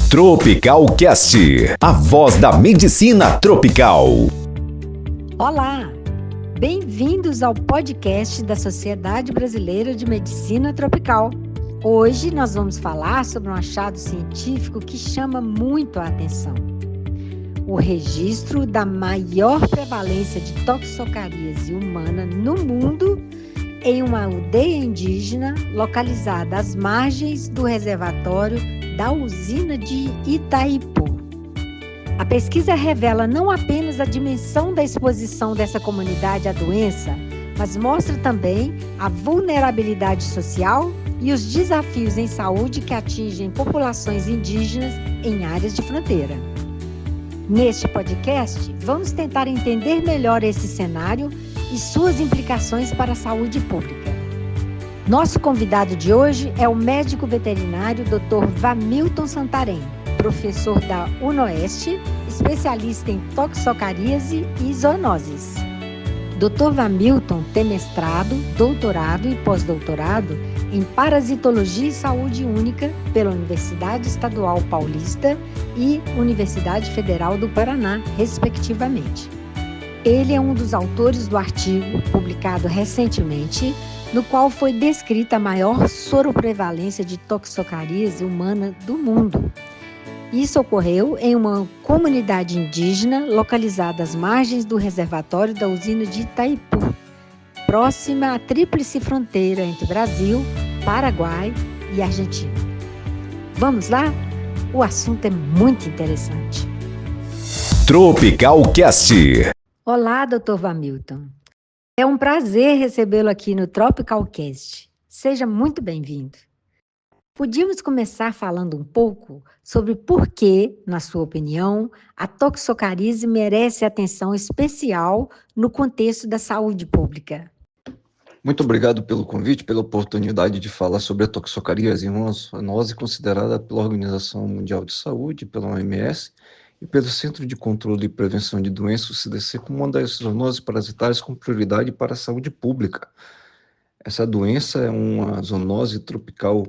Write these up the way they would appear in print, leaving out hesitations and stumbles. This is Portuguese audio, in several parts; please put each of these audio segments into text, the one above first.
Tropical Cast, a voz da medicina tropical. Olá, bem-vindos ao podcast da Sociedade Brasileira de Medicina Tropical. Hoje nós vamos falar sobre um achado científico que chama muito a atenção. O registro da maior prevalência de toxicocaríase humana no mundo em uma aldeia indígena localizada às margens do reservatório da usina de Itaipu. A pesquisa revela não apenas a dimensão da exposição dessa comunidade à doença, mas mostra também a vulnerabilidade social e os desafios em saúde que atingem populações indígenas em áreas de fronteira. Neste podcast, vamos tentar entender melhor esse cenário e suas implicações para a saúde pública. Nosso convidado de hoje é o médico veterinário Dr. Vamilton Santarém, professor da UNOeste, especialista em toxicocaríase e zoonoses. Dr. Vamilton tem mestrado, doutorado e pós-doutorado em Parasitologia e Saúde Única pela Universidade Estadual Paulista e Universidade Federal do Paraná, respectivamente. Ele é um dos autores do artigo, publicado recentemente, no qual foi descrita a maior soroprevalência de toxicocaríase humana do mundo. Isso ocorreu em uma comunidade indígena localizada às margens do reservatório da usina de Itaipu, próxima à tríplice fronteira entre Brasil, Paraguai e Argentina. Vamos lá? O assunto é muito interessante. Tropical Cast. Olá, Dr. Vamilton. É um prazer recebê-lo aqui no Tropical Cast. Seja muito bem-vindo. Podíamos começar falando um pouco sobre por que, na sua opinião, a toxicocaríase merece atenção especial no contexto da saúde pública. Muito obrigado pelo convite, pela oportunidade de falar sobre a toxicocaríase, uma zoonose considerada pela Organização Mundial de Saúde, pela OMS, e pelo Centro de Controle e Prevenção de Doenças, o CDC, como uma das zoonoses parasitárias com prioridade para a saúde pública. Essa doença é uma zoonose tropical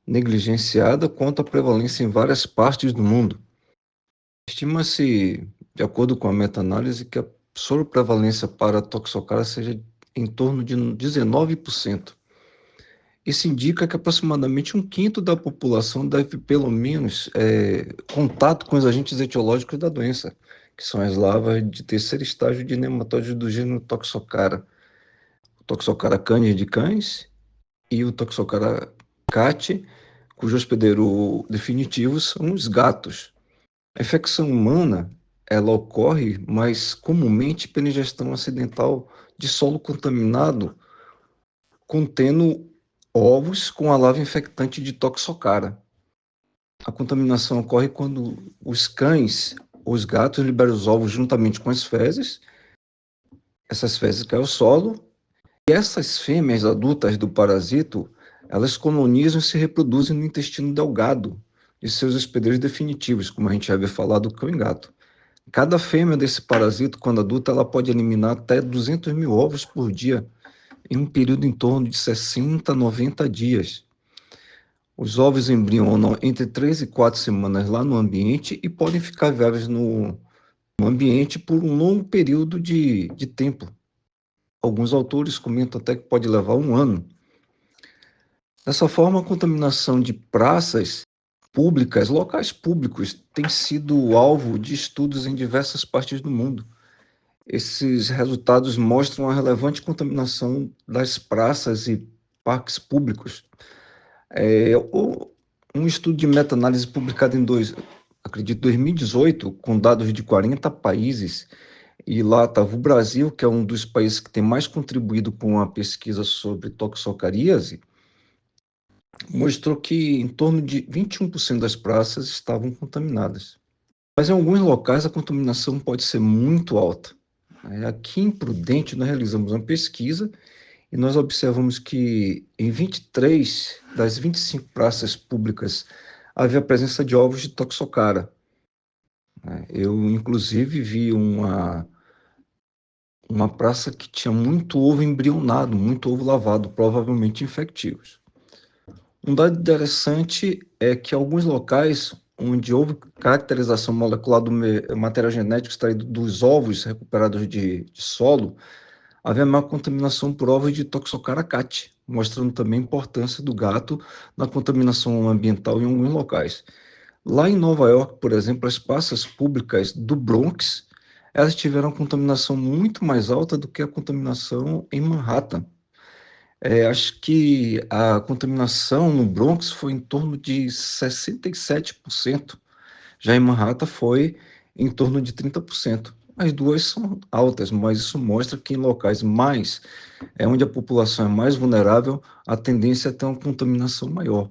negligenciada quanto à prevalência em várias partes do mundo. Estima-se, de acordo com a meta-análise, que a soroprevalência para a toxocara seja em torno de 19%. Isso indica que aproximadamente 1/5 da população deve, pelo menos, contato com os agentes etiológicos da doença, que são as larvas de terceiro estágio de nematóides do gênero Toxocara. O Toxocara canis de cães e o Toxocara cat, cujo hospedeiro definitivo são os gatos. A infecção humana, ela ocorre mais comumente pela ingestão acidental de solo contaminado contendo ovos com a larva infectante de Toxocara. A contaminação ocorre quando os cães ou os gatos liberam os ovos juntamente com as fezes. Essas fezes caem ao solo e essas fêmeas adultas do parasito, elas colonizam e se reproduzem no intestino delgado de seus hospedeiros definitivos, como a gente já havia falado, cão e gato. Cada fêmea desse parasito, quando adulta, ela pode eliminar até 200 mil ovos por dia, em um período em torno de 60 a 90 dias. Os ovos embrionam entre 3 e 4 semanas lá no ambiente e podem ficar viáveis no ambiente por um longo período de tempo. Alguns autores comentam até que pode levar 1 ano. Dessa forma, a contaminação de praças públicas, locais públicos, tem sido alvo de estudos em diversas partes do mundo. Esses resultados mostram a relevante contaminação das praças e parques públicos. Um estudo de meta-análise publicado em 2018, com dados de 40 países, e lá estava o Brasil, que é um dos países que tem mais contribuído com a pesquisa sobre toxicocaríase, mostrou que em torno de 21% das praças estavam contaminadas. Mas em alguns locais a contaminação pode ser muito alta. Aqui em Prudente nós realizamos uma pesquisa e nós observamos que em 23 das 25 praças públicas havia a presença de ovos de toxocara. Eu, inclusive, vi uma praça que tinha muito ovo embrionado, muito ovo lavado, provavelmente infectivos. Um dado interessante é que alguns locais onde houve caracterização molecular do material genético extraído dos ovos recuperados de solo, havia maior contaminação por ovos de Toxocara-cat, mostrando também a importância do gato na contaminação ambiental em alguns locais. Lá em Nova York, por exemplo, as praças públicas do Bronx, elas tiveram contaminação muito mais alta do que a contaminação em Manhattan. Acho que a contaminação no Bronx foi em torno de 67%. Já em Manhattan foi em torno de 30%. As duas são altas, mas isso mostra que em locais onde a população é mais vulnerável, a tendência é ter uma contaminação maior,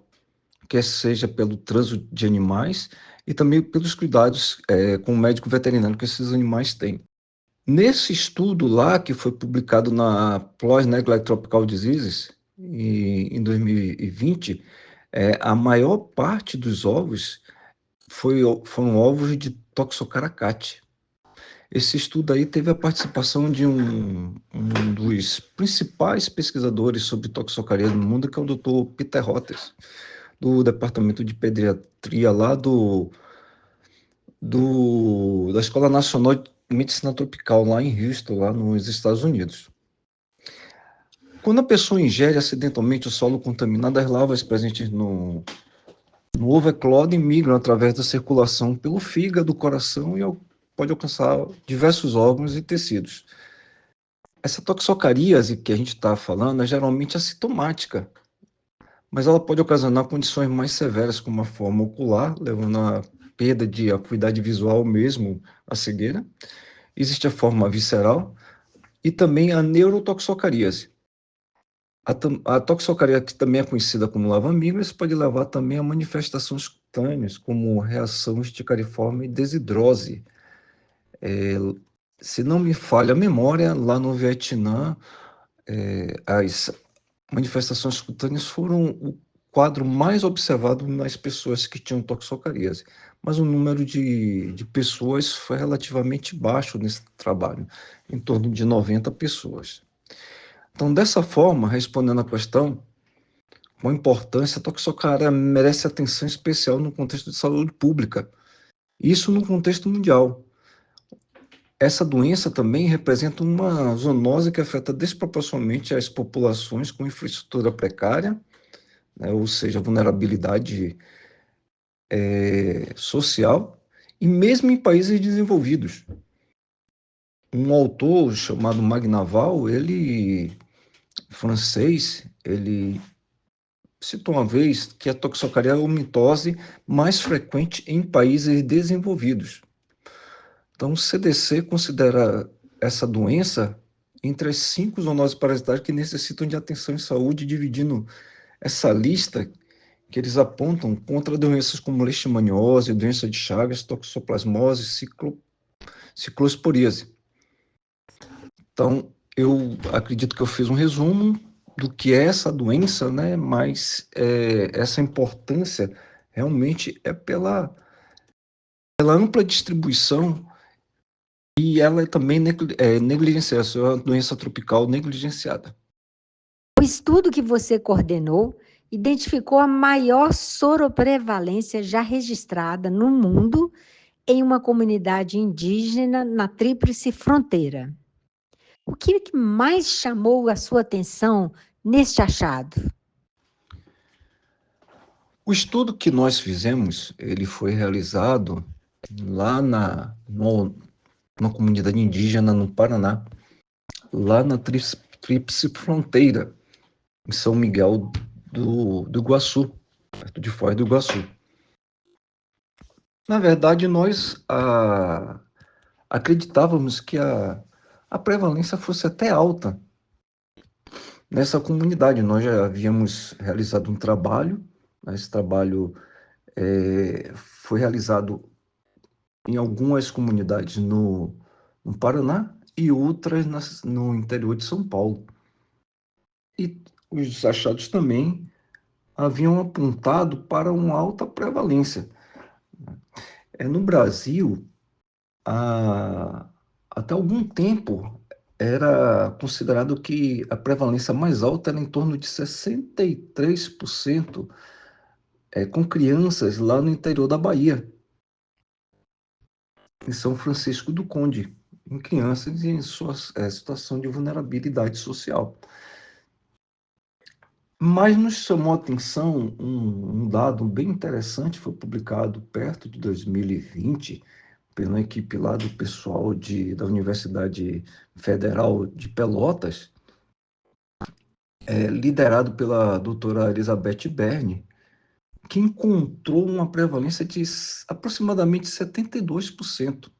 quer seja pelo trânsito de animais e também pelos cuidados com o médico veterinário que esses animais têm. Nesse estudo lá, que foi publicado na PLOS Neglect Tropical Diseases, em 2020, a maior parte dos ovos foram ovos de Toxocara-cat. Esse estudo aí teve a participação de um dos principais pesquisadores sobre toxocaria no mundo, que é o Dr. Peter Hotez, do Departamento de Pediatria lá da Escola Nacional de Medicina Tropical, lá em Houston, lá nos Estados Unidos. Quando a pessoa ingere acidentalmente o solo contaminado, as larvas presentes no ovo eclodem migram através da circulação pelo fígado, coração e pode alcançar diversos órgãos e tecidos. Essa toxocaríase que a gente está falando é geralmente assintomática, mas ela pode ocasionar condições mais severas, como a forma ocular, levando a perda de acuidade visual mesmo, a cegueira. Existe a forma visceral e também a neurotoxocaríase. A toxocaria, que também é conhecida como lavamigras, pode levar também a manifestações cutâneas, como reação esticariforme e desidrose. Se não me falha a memória, lá no Vietnã, as manifestações cutâneas foram o quadro mais observado nas pessoas que tinham toxocaríase, mas o número de pessoas foi relativamente baixo nesse trabalho, em torno de 90 pessoas. Então, dessa forma, respondendo à questão, com importância, a toxocaria merece atenção especial no contexto de saúde pública, isso no contexto mundial. Essa doença também representa uma zoonose que afeta desproporcionalmente as populações com infraestrutura precária, né, ou seja, vulnerabilidade social, e mesmo em países desenvolvidos. Um autor chamado Magnaval, francês, ele citou uma vez que a toxocaria é a mitose mais frequente em países desenvolvidos. Então, o CDC considera essa doença entre as 5 zoonoses parasitárias que necessitam de atenção em saúde, dividindo essa lista que eles apontam contra doenças como leishmaniose, doença de Chagas, toxoplasmose, ciclosporíase. Então, eu acredito que eu fiz um resumo do que é essa doença, né? Mas essa importância realmente é pela ampla distribuição e ela é também negligenciada, é uma doença tropical negligenciada. O estudo que você coordenou identificou a maior soroprevalência já registrada no mundo em uma comunidade indígena na Tríplice Fronteira. O que mais chamou a sua atenção neste achado? O estudo que nós fizemos, ele foi realizado lá numa comunidade indígena no Paraná, lá na Tríplice Fronteira, em São Miguel do Iguaçu, perto de Foz do Iguaçu. Na verdade, nós acreditávamos que a prevalência fosse até alta nessa comunidade. Nós já havíamos realizado um trabalho, esse trabalho foi realizado em algumas comunidades no Paraná e outras no interior de São Paulo. E os achados também haviam apontado para uma alta prevalência. No Brasil, até algum tempo, era considerado que a prevalência mais alta era em torno de 63% com crianças lá no interior da Bahia, em São Francisco do Conde, em crianças em sua situação de vulnerabilidade social. Mas nos chamou a atenção um dado bem interessante, foi publicado perto de 2020, pela equipe lá do pessoal da Universidade Federal de Pelotas, liderado pela doutora Elizabeth Berne, que encontrou uma prevalência de aproximadamente 72%.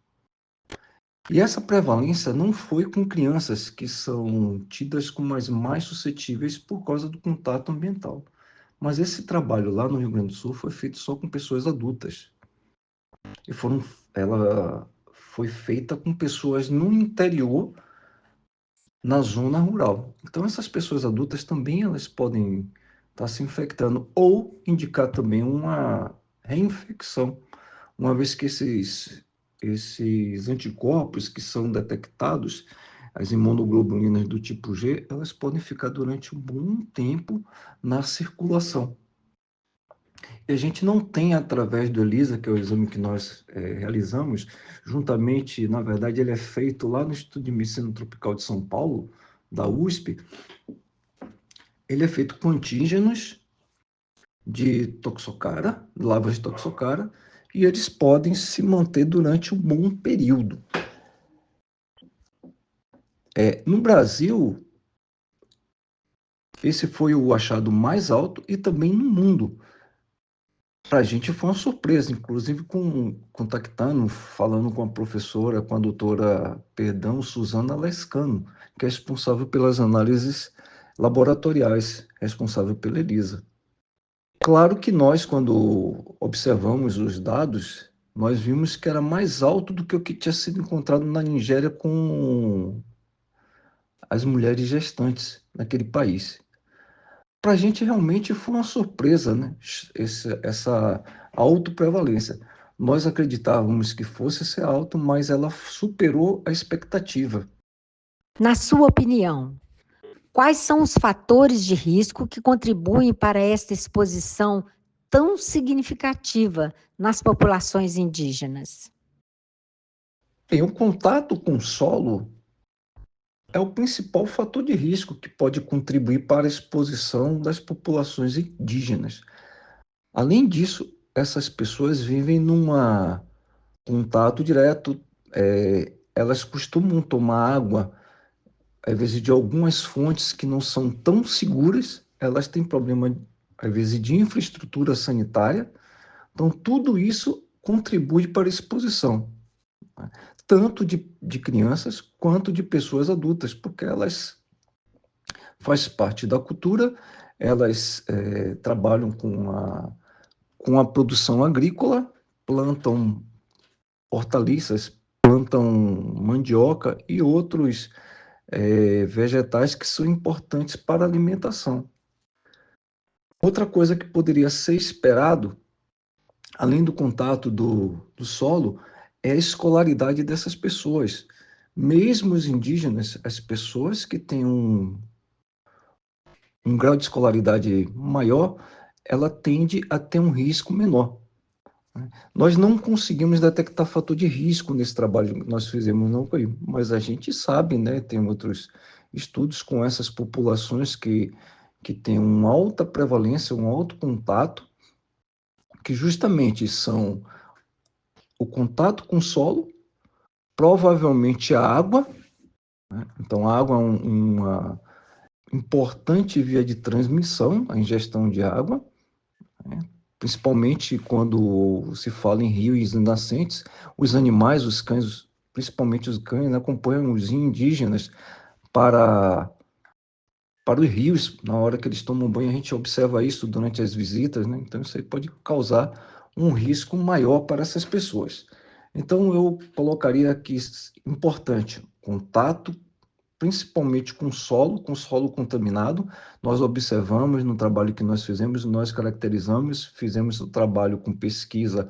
E essa prevalência não foi com crianças que são tidas como as mais suscetíveis por causa do contato ambiental. Mas esse trabalho lá no Rio Grande do Sul foi feito só com pessoas adultas. E ela foi feita com pessoas no interior, na zona rural. Então, essas pessoas adultas também elas podem estar se infectando ou indicar também uma reinfecção, uma vez que esses anticorpos que são detectados, as imunoglobulinas do tipo G, elas podem ficar durante um bom tempo na circulação. E a gente não tem, através do ELISA, que é o exame que nós realizamos, juntamente, na verdade, ele é feito lá no Instituto de Medicina Tropical de São Paulo, da USP, ele é feito com antígenos de toxocara, lavas de toxocara, e eles podem se manter durante um bom período. No Brasil, esse foi o achado mais alto e também no mundo. Para a gente foi uma surpresa, inclusive contactando, falando com a professora, com a doutora, Suzana Lescano, que é responsável pelas análises laboratoriais, responsável pela ELISA. Claro que nós, quando observamos os dados, nós vimos que era mais alto do que o que tinha sido encontrado na Nigéria com as mulheres gestantes naquele país. Para a gente realmente foi uma surpresa, né? Essa autoprevalência. Nós acreditávamos que fosse ser alto, mas ela superou a expectativa. Na sua opinião, quais são os fatores de risco que contribuem para esta exposição tão significativa nas populações indígenas? O contato com o solo é o principal fator de risco que pode contribuir para a exposição das populações indígenas. Além disso, essas pessoas vivem num contato direto, elas costumam tomar água, às vezes, de algumas fontes que não são tão seguras, elas têm problema, às vezes, de infraestrutura sanitária. Então, tudo isso contribui para a exposição, né? Tanto de crianças quanto de pessoas adultas, porque elas faz parte da cultura, elas trabalham com a produção agrícola, plantam hortaliças, plantam mandioca e outros vegetais que são importantes para a alimentação. Outra coisa que poderia ser esperado, além do contato do solo, é a escolaridade dessas pessoas. Mesmo os indígenas, as pessoas que têm um grau de escolaridade maior, ela tende a ter um risco menor, né? Nós não conseguimos detectar fator de risco nesse trabalho que nós fizemos, não, mas a gente sabe, né, tem outros estudos com essas populações que têm uma alta prevalência, um alto contato, que justamente são o contato com o solo, provavelmente a água, né? Então a água é uma importante via de transmissão, a ingestão de água, né? Principalmente quando se fala em rios nascentes, os animais, os cães, principalmente os cães, né, acompanham os indígenas para os rios, na hora que eles tomam banho, a gente observa isso durante as visitas, né? Então isso aí pode causar um risco maior para essas pessoas. Então eu colocaria aqui importante, contato principalmente com solo contaminado. Nós observamos no trabalho que nós fizemos, nós caracterizamos, fizemos o trabalho com pesquisa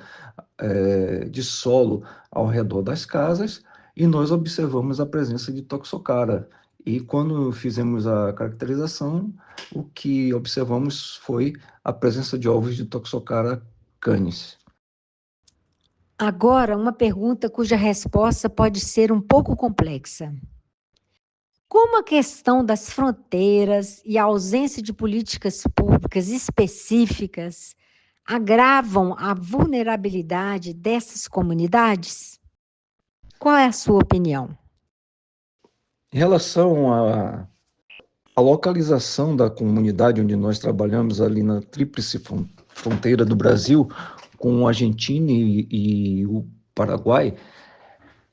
de solo ao redor das casas e nós observamos a presença de toxocara. E quando fizemos a caracterização, o que observamos foi a presença de ovos de Toxocara canis. Agora, uma pergunta cuja resposta pode ser um pouco complexa. Como a questão das fronteiras e a ausência de políticas públicas específicas agravam a vulnerabilidade dessas comunidades? Qual é a sua opinião? Em relação à localização da comunidade onde nós trabalhamos, ali na tríplice fronteira do Brasil, com a Argentina e o Paraguai,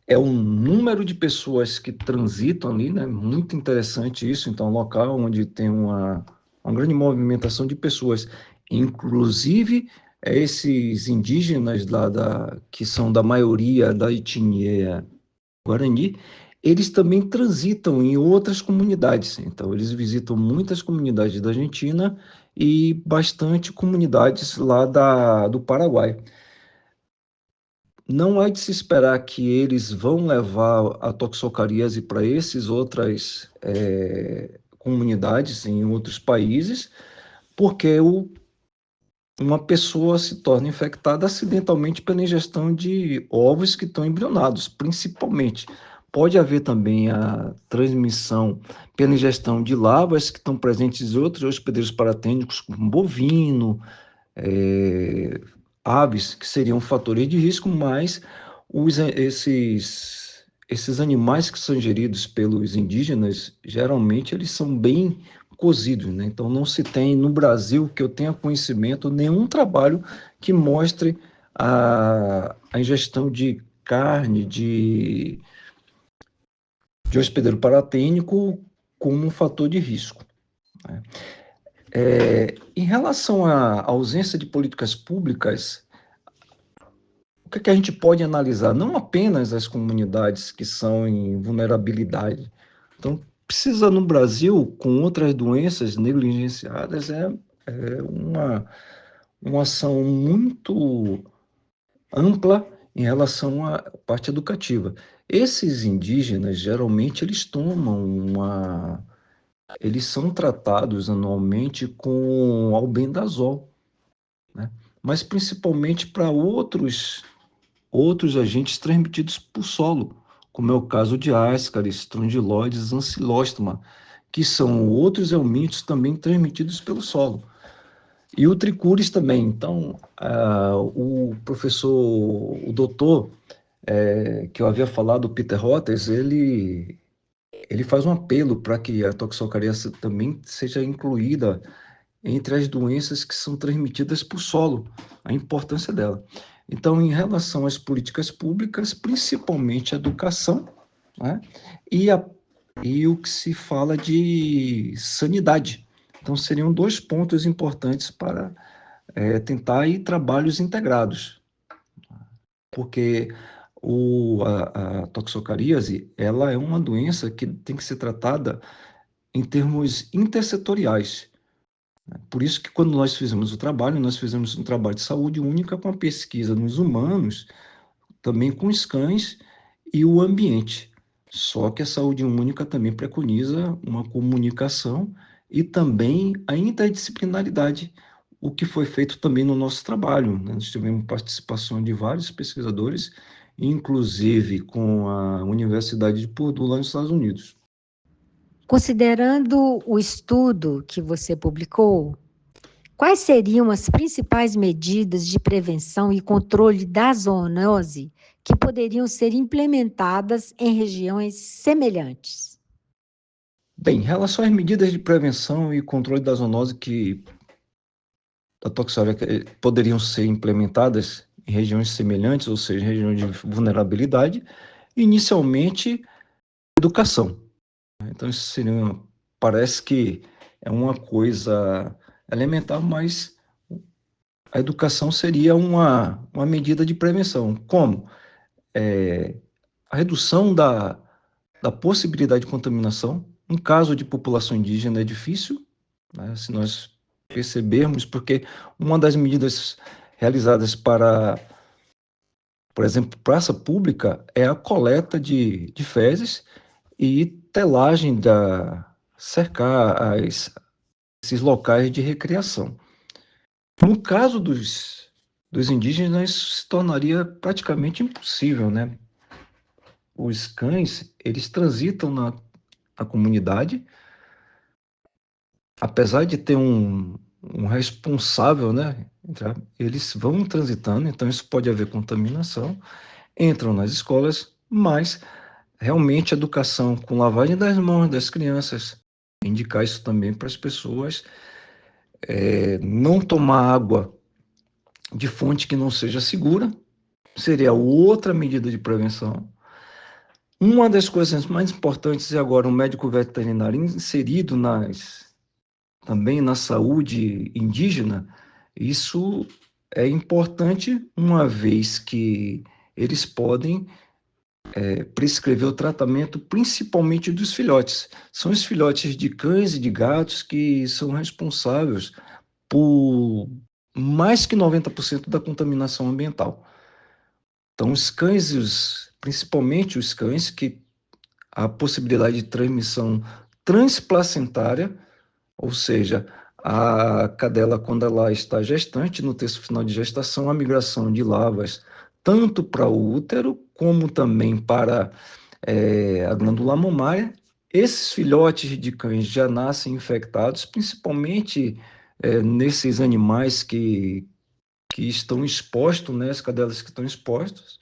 é um número de pessoas que transitam ali, né? Muito interessante isso. Então, um local onde tem uma grande movimentação de pessoas, inclusive esses indígenas lá que são da maioria da etnia Guarani, eles também transitam em outras comunidades. Então, eles visitam muitas comunidades da Argentina e bastante comunidades lá do Paraguai. Não é de se esperar que eles vão levar a toxocaríase para essas outras comunidades em outros países, porque uma pessoa se torna infectada acidentalmente pela ingestão de ovos que estão embrionados, principalmente. Pode haver também a transmissão pela ingestão de larvas que estão presentes em outros hospedeiros paratênicos, como bovino, aves, que seriam fatores de risco, mas esses animais que são ingeridos pelos indígenas, geralmente eles são bem cozidos, né? Então não se tem no Brasil, que eu tenha conhecimento, nenhum trabalho que mostre a ingestão de carne de hospedeiro paratênico como um fator de risco, né? Em relação à ausência de políticas públicas, o que a gente pode analisar? Não apenas as comunidades que são em vulnerabilidade. Então, precisa no Brasil, com outras doenças negligenciadas, uma ação muito ampla em relação à parte educativa. Esses indígenas, geralmente, eles são tratados anualmente com albendazol, né? Mas principalmente para outros agentes transmitidos por solo, como é o caso de Ascaris, estrongiloides, ancilóstoma, que são outros helmintos também transmitidos pelo solo. E o tricuris também. Então, o professor, o doutor, que eu havia falado, o Peter Rotters, ele faz um apelo para que a toxocariase também seja incluída entre as doenças que são transmitidas por solo, a importância dela. Então, em relação às políticas públicas, principalmente a educação, né? E o que se fala de sanidade. Então, seriam dois pontos importantes para tentar ir trabalhos integrados, porque a toxocaríase, ela é uma doença que tem que ser tratada em termos intersetoriais. Por isso que quando nós fizemos nós fizemos um trabalho de saúde única com a pesquisa nos humanos, também com os cães e o ambiente. Só que a saúde única também preconiza uma comunicação e também a interdisciplinaridade, o que foi feito também no nosso trabalho, né? Nós tivemos participação de vários pesquisadores, inclusive com a Universidade de Purdue, lá nos Estados Unidos. Considerando o estudo que você publicou, quais seriam as principais medidas de prevenção e controle da zoonose que poderiam ser implementadas em regiões semelhantes? Bem, em relação às medidas de prevenção e controle da zoonose da toxória que poderiam ser implementadas em regiões semelhantes, ou seja, regiões de vulnerabilidade, inicialmente, educação. Então, isso seria, parece que é uma coisa elementar, mas a educação seria uma medida de prevenção. Como? A redução da possibilidade de contaminação. Em caso de população indígena é difícil, né, se nós percebermos, porque uma das medidas realizadas para, por exemplo, praça pública é a coleta de fezes e telagem cercar esses locais de recreação. No caso dos indígenas, isso se tornaria praticamente impossível, né? Os cães, eles transitam na comunidade, apesar de ter um responsável, né? Eles vão transitando, então isso pode haver contaminação, entram nas escolas, mas realmente educação com lavagem das mãos das crianças, indicar isso também para as pessoas, não tomar água de fonte que não seja segura, seria outra medida de prevenção. Uma das coisas mais importantes é agora o médico veterinário inserido também na saúde indígena. Isso é importante, uma vez que eles podem prescrever o tratamento principalmente dos filhotes. São os filhotes de cães e de gatos que são responsáveis por mais que 90% da contaminação ambiental. Então, os cães, principalmente os cães, que a possibilidade de transmissão transplacentária, ou seja, a cadela, quando ela está gestante, no terço final de gestação, a migração de lavas, tanto para o útero, como também para a glândula mamária. Esses filhotes de cães já nascem infectados, principalmente nesses animais que estão expostos, né, as cadelas que estão expostas,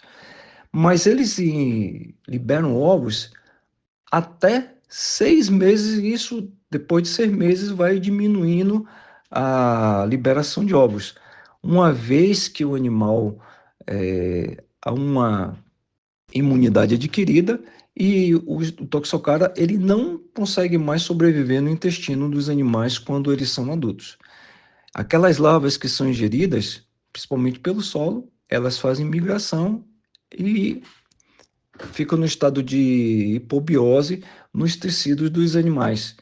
mas eles liberam ovos até 6 meses, e isso, depois de 6 meses, vai diminuindo a liberação de ovos. Uma vez que o animal há uma imunidade adquirida e o toxocara ele não consegue mais sobreviver no intestino dos animais quando eles são adultos. Aquelas larvas que são ingeridas, principalmente pelo solo, elas fazem migração e ficam no estado de hipobiose nos tecidos dos animais.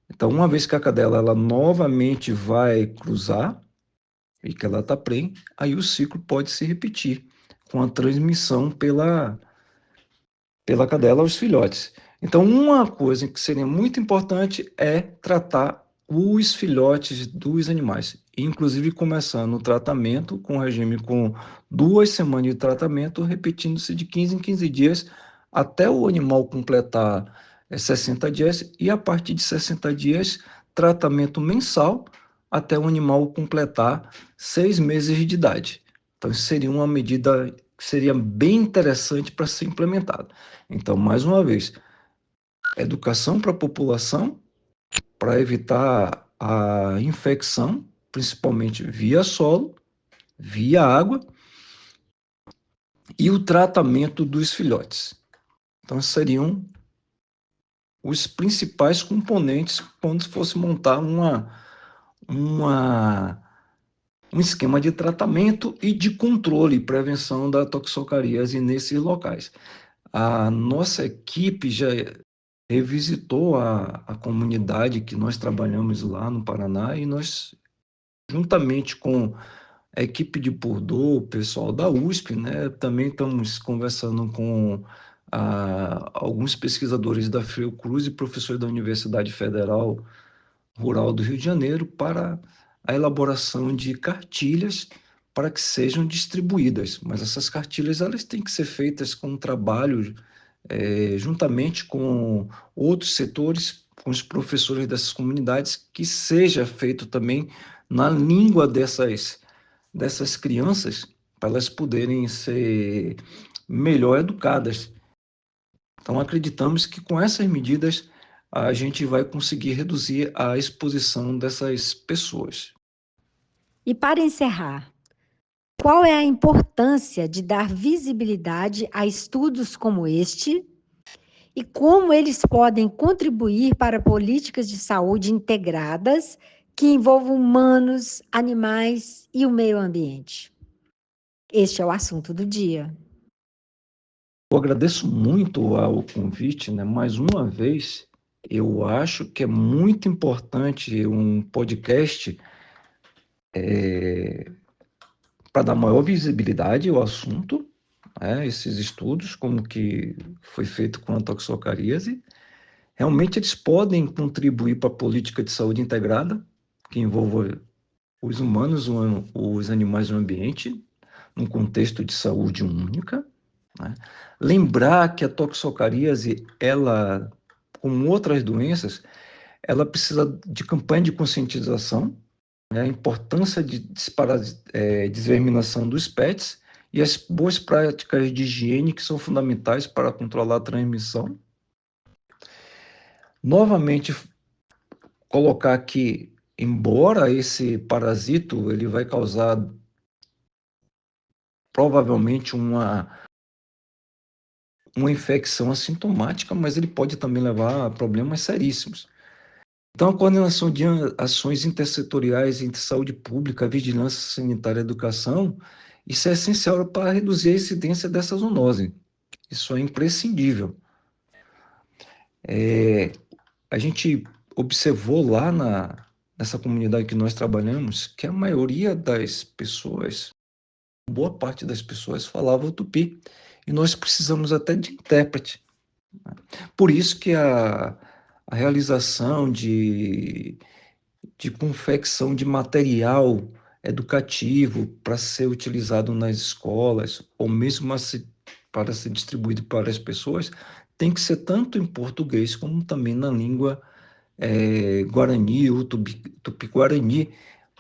Então, uma vez que a cadela ela novamente vai cruzar e que ela está prenhe, aí o ciclo pode se repetir com a transmissão pela cadela aos filhotes. Então, uma coisa que seria muito importante é tratar os filhotes dos animais, inclusive começando o tratamento com regime com 2 semanas de tratamento, repetindo-se de 15 em 15 dias até o animal completar 60 dias, e a partir de 60 dias, tratamento mensal até o animal completar 6 meses de idade. Então, isso seria uma medida que seria bem interessante para ser implementada. Então, mais uma vez, educação para a população, para evitar a infecção, principalmente via solo, via água, e o tratamento dos filhotes. Então, seriam os principais componentes quando fosse montar um esquema de tratamento e de controle e prevenção da toxocaríase nesses locais. A nossa equipe já revisitou a comunidade que nós trabalhamos lá no Paraná, e nós, juntamente com a equipe de Bordeaux, o pessoal da USP, né, também estamos conversando com alguns pesquisadores da Fiocruz e professores da Universidade Federal Rural do Rio de Janeiro para a elaboração de cartilhas para que sejam distribuídas. Mas essas cartilhas elas têm que ser feitas com um trabalho juntamente com outros setores, com os professores dessas comunidades, que seja feito também na língua dessas crianças, para elas poderem ser melhor educadas. Então, acreditamos que com essas medidas a gente vai conseguir reduzir a exposição dessas pessoas. E para encerrar, qual é a importância de dar visibilidade a estudos como este e como eles podem contribuir para políticas de saúde integradas que envolvam humanos, animais e o meio ambiente? Este é o assunto do dia. Eu agradeço muito ao convite, né? Mais uma vez, eu acho que é muito importante um podcast para dar maior visibilidade ao assunto, né? Esses estudos, como que foi feito com a toxocaríase, Realmente eles podem contribuir para a política de saúde integrada, que envolva os humanos, os animais e o ambiente, num contexto de saúde única, né? Lembrar que a toxocaríase, ela, como outras doenças, ela precisa de campanha de conscientização, né? A importância de desverminação dos PETs e as boas práticas de higiene que são fundamentais para controlar a transmissão. Novamente, colocar que, embora esse parasito ele vai causar provavelmente uma infecção assintomática, mas ele pode também levar a problemas seríssimos. Então, a coordenação de ações intersetoriais entre saúde pública, vigilância sanitária e educação, isso é essencial para reduzir a incidência dessa zoonose. Isso é imprescindível. A gente observou lá nessa comunidade que nós trabalhamos, que a maioria das pessoas, boa parte das pessoas falava o tupi, e nós precisamos até de intérprete. Por isso que a realização de confecção de material educativo para ser utilizado nas escolas, ou mesmo para ser distribuído para as pessoas, tem que ser tanto em português como também na língua Guarani ou Tupi-Guarani,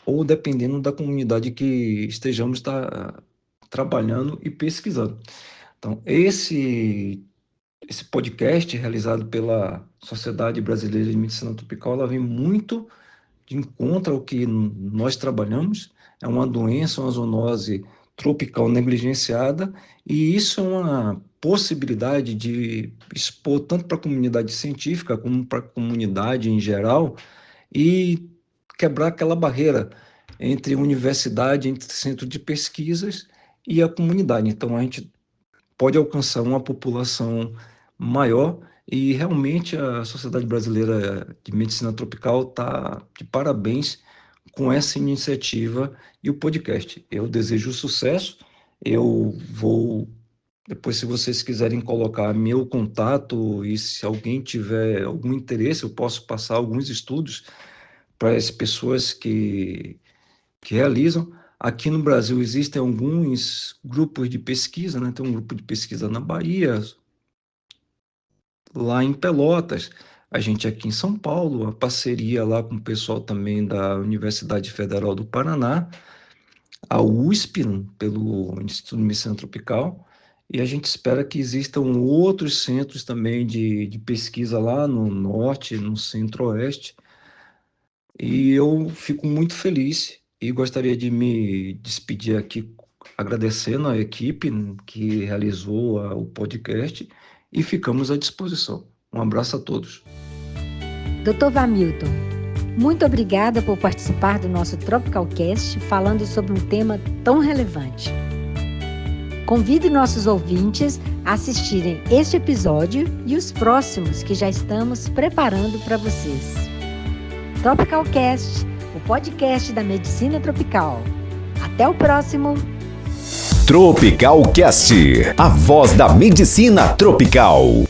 ou dependendo da comunidade que estejamos trabalhando e pesquisando. Então, esse podcast realizado pela Sociedade Brasileira de Medicina Tropical, ela vem muito de encontro ao que nós trabalhamos. É uma doença, uma zoonose tropical negligenciada, e isso é uma possibilidade de expor tanto para a comunidade científica como para a comunidade em geral e quebrar aquela barreira entre universidade, entre centro de pesquisas e a comunidade. Então, a gente pode alcançar uma população maior e realmente a Sociedade Brasileira de Medicina Tropical está de parabéns com essa iniciativa e o podcast. Eu desejo sucesso. Eu vou, depois, se vocês quiserem colocar meu contato e se alguém tiver algum interesse, eu posso passar alguns estudos para as pessoas que realizam. Aqui no Brasil existem alguns grupos de pesquisa, né? Tem um grupo de pesquisa na Bahia, lá em Pelotas, a gente aqui em São Paulo, a parceria lá com o pessoal também da Universidade Federal do Paraná, a USP, pelo Instituto de Medicina Tropical, e a gente espera que existam outros centros também de pesquisa lá no norte, no centro-oeste, e eu fico muito feliz e gostaria de me despedir aqui agradecendo a equipe que realizou o podcast e ficamos à disposição. Um abraço a todos. Dr. Vamilton, muito obrigada por participar do nosso Tropicalcast falando sobre um tema tão relevante. Convido nossos ouvintes a assistirem este episódio e os próximos que já estamos preparando para vocês. Tropicalcast, o podcast da medicina tropical. Até o próximo! Tropicalcast, a voz da medicina tropical.